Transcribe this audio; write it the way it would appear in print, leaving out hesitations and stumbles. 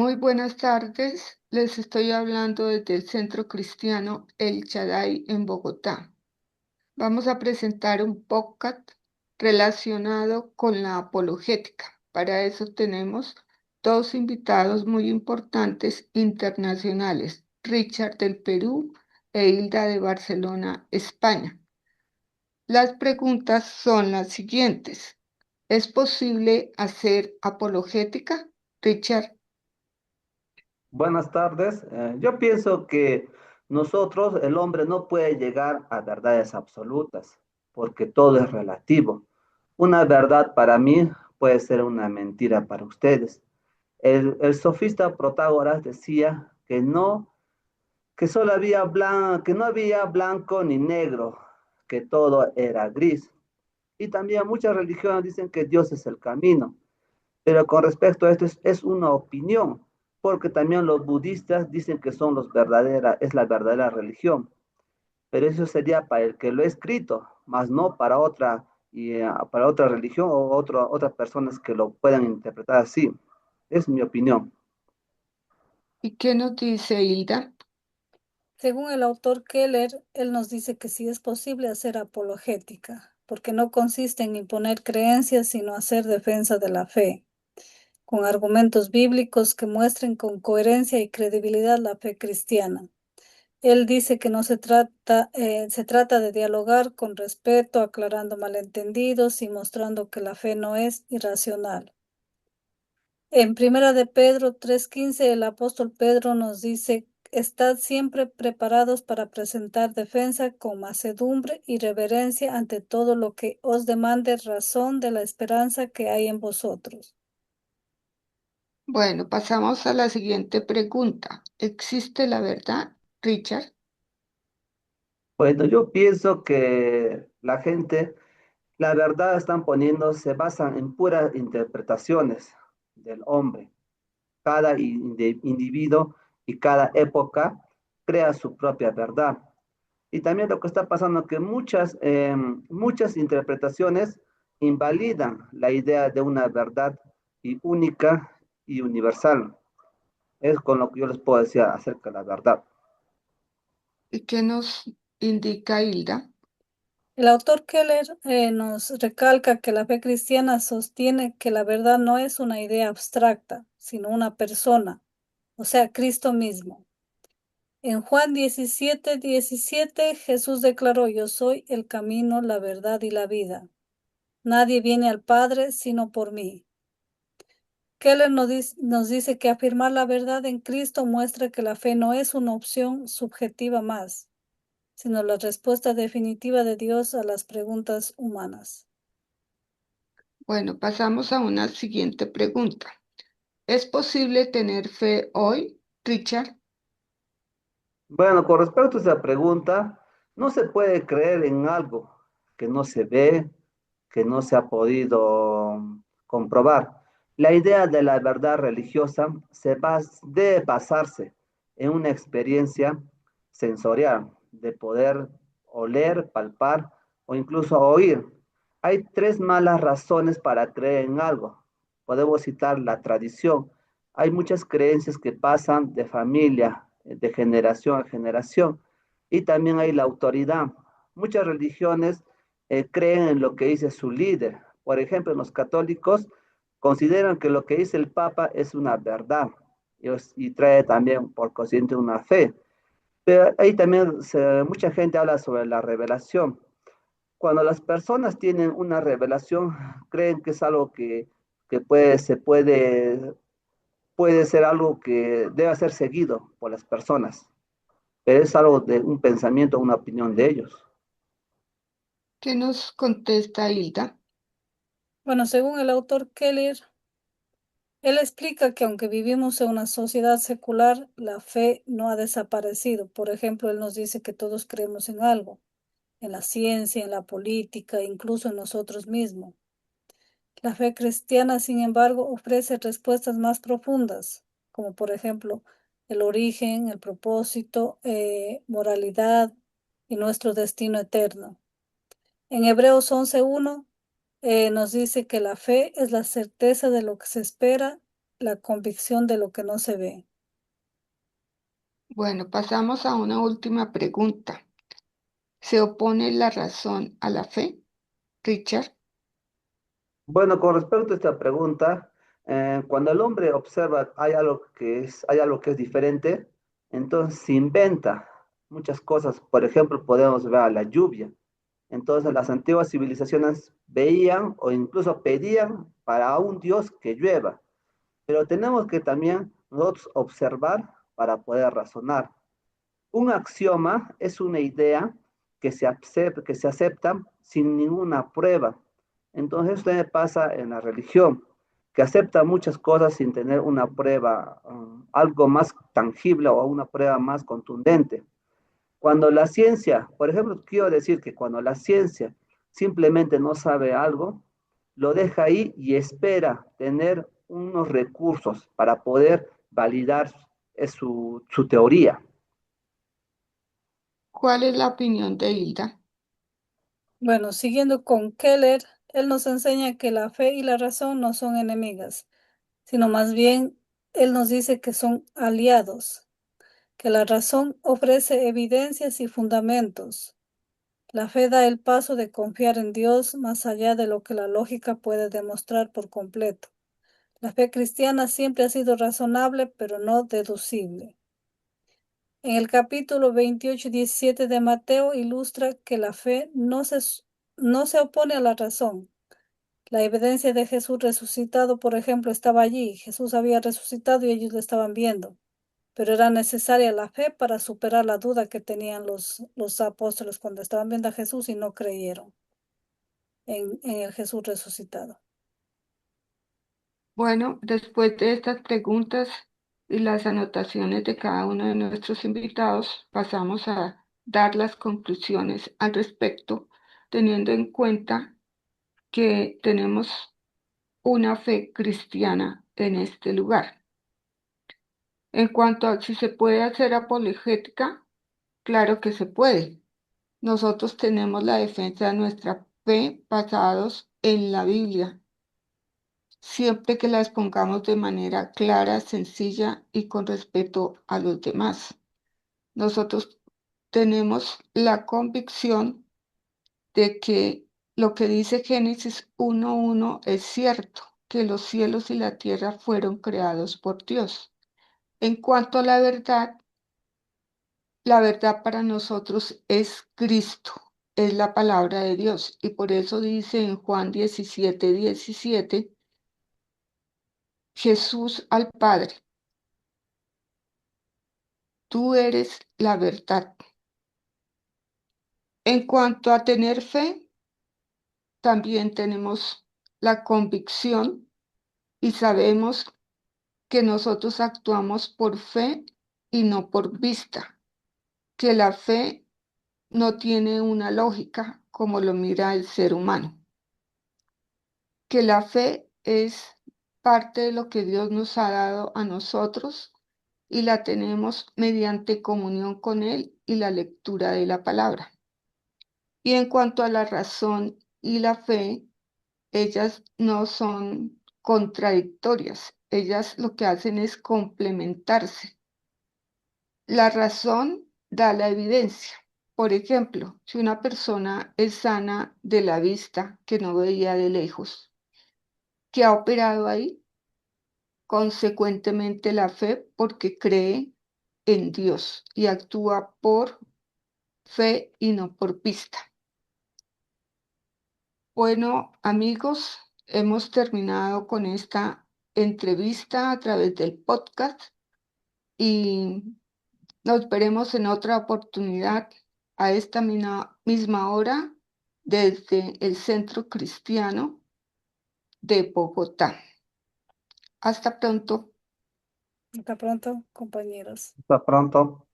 Muy buenas tardes, les estoy hablando desde el Centro Cristiano El Shaddai en Bogotá. Vamos a presentar un podcast relacionado con la apologética. Para eso tenemos dos invitados muy importantes internacionales, Richard del Perú e Hilda de Barcelona, España. Las preguntas son las siguientes. ¿Es posible hacer apologética, Richard? Buenas tardes. Yo pienso que nosotros, el hombre, no puede llegar a verdades absolutas, porque todo es relativo. Una verdad para mí puede ser una mentira para ustedes. El sofista Protágoras decía que solo había que no había blanco ni negro, que todo era gris. Y también muchas religiones dicen que Dios es el camino. Pero con respecto a esto es una opinión, porque también los budistas dicen que son es la verdadera religión, pero eso sería para el que lo ha escrito, más no para para otra religión o otras personas que lo puedan interpretar así. Es mi opinión. ¿Y qué nos dice Hilda? Según el autor Keller, él nos dice que sí es posible hacer apologética, porque no consiste en imponer creencias, sino hacer defensa de la fe, con argumentos bíblicos que muestren con coherencia y credibilidad la fe cristiana. Él dice que no se trata de dialogar con respeto, aclarando malentendidos y mostrando que la fe no es irracional. En Primera de Pedro 3:15, el apóstol Pedro nos dice: estad siempre preparados para presentar defensa con mansedumbre y reverencia ante todo lo que os demande razón de la esperanza que hay en vosotros. Bueno, pasamos a la siguiente pregunta. ¿Existe la verdad, Richard? Bueno, yo pienso que la verdad están poniendo, se basan en puras interpretaciones del hombre. Cada individuo y cada época crea su propia verdad. Y también lo que está pasando es que muchas interpretaciones invalidan la idea de una verdad y única y universal. Es con lo que yo les puedo decir acerca de la verdad. ¿Y qué nos indica Hilda? El autor Keller nos recalca que la fe cristiana sostiene que la verdad no es una idea abstracta, sino una persona, o sea, Cristo mismo. En Juan 17:17, Jesús declaró: yo soy el camino, la verdad y la vida. Nadie viene al Padre sino por mí. Keller nos dice que afirmar la verdad en Cristo muestra que la fe no es una opción subjetiva más, sino la respuesta definitiva de Dios a las preguntas humanas. Bueno, pasamos a una siguiente pregunta. ¿Es posible tener fe hoy, Richard? Bueno, con respecto a esa pregunta, no se puede creer en algo que no se ve, que no se ha podido comprobar. La idea de la verdad religiosa debe basarse en una experiencia sensorial, de poder oler, palpar o incluso oír. Hay tres malas razones para creer en algo. Podemos citar la tradición. Hay muchas creencias que pasan de familia, de generación a generación, y también hay la autoridad. Muchas religiones creen en lo que dice su líder. Por ejemplo, los católicos consideran que lo que dice el Papa es una verdad y trae también por consiguiente una fe. Pero ahí también mucha gente habla sobre la revelación. Cuando las personas tienen una revelación, creen que es algo que puede ser algo que debe ser seguido por las personas, pero es algo de un pensamiento, una opinión de ellos. ¿Qué nos contesta Hilda? Bueno, según el autor Keller, él explica que aunque vivimos en una sociedad secular, la fe no ha desaparecido. Por ejemplo, él nos dice que todos creemos en algo, en la ciencia, en la política, incluso en nosotros mismos. La fe cristiana, sin embargo, ofrece respuestas más profundas, como por ejemplo el origen, el propósito, moralidad y nuestro destino eterno. En Hebreos 11:1 nos dice que la fe es la certeza de lo que se espera la convicción de lo que no se ve. Bueno, pasamos a una última pregunta. ¿Se opone la razón a la fe, Richard? Bueno, con respecto a esta pregunta, cuando el hombre observa hay algo que es diferente, entonces se inventa muchas cosas. Por ejemplo, podemos ver a la lluvia. Entonces las antiguas civilizaciones veían o incluso pedían para un Dios que llueva, pero tenemos que también nosotros observar para poder razonar. Un axioma es una idea que se acepta sin ninguna prueba. Entonces, esto me pasa en la religión, que acepta muchas cosas sin tener una prueba, algo más tangible o una prueba más contundente. Cuando la ciencia, por ejemplo, quiero decir que cuando la ciencia simplemente no sabe algo, lo deja ahí y espera tener unos recursos para poder validar su teoría. ¿Cuál es la opinión de Hilda? Bueno, siguiendo con Keller, él nos enseña que la fe y la razón no son enemigas, sino más bien él nos dice que son aliados, que la razón ofrece evidencias y fundamentos. La fe da el paso de confiar en Dios más allá de lo que la lógica puede demostrar por completo. La fe cristiana siempre ha sido razonable, pero no deducible. En el capítulo 28 y 17 de Mateo ilustra que la fe no se opone a la razón. La evidencia de Jesús resucitado, por ejemplo, estaba allí. Jesús había resucitado y ellos lo estaban viendo, pero era necesaria la fe para superar la duda que tenían los apóstoles cuando estaban viendo a Jesús y no creyeron en el Jesús resucitado. Bueno, después de estas preguntas y las anotaciones de cada uno de nuestros invitados, pasamos a dar las conclusiones al respecto, teniendo en cuenta que tenemos una fe cristiana en este lugar. En cuanto a si se puede hacer apologética, claro que se puede. Nosotros tenemos la defensa de nuestra fe basados en la Biblia, siempre que la expongamos de manera clara, sencilla y con respeto a los demás. Nosotros tenemos la convicción de que lo que dice Génesis 1:1 es cierto, que los cielos y la tierra fueron creados por Dios. En cuanto a la verdad para nosotros es Cristo, es la palabra de Dios. Y por eso dice en Juan 17:17, Jesús al Padre, tú eres la verdad. En cuanto a tener fe, también tenemos la convicción y sabemos que nosotros actuamos por fe y no por vista, que la fe no tiene una lógica como lo mira el ser humano, que la fe es parte de lo que Dios nos ha dado a nosotros y la tenemos mediante comunión con Él y la lectura de la palabra. Y en cuanto a la razón y la fe, ellas no son contradictorias, ellas lo que hacen es complementarse. La razón da la evidencia. Por ejemplo, si una persona es sana de la vista, que no veía de lejos, ¿qué ha operado ahí? Consecuentemente la fe, porque cree en Dios y actúa por fe y no por vista. Bueno, amigos, hemos terminado con esta entrevista a través del podcast y nos veremos en otra oportunidad a esta misma hora desde el Centro Cristiano de Bogotá. Hasta pronto. Hasta pronto, compañeros. Hasta pronto.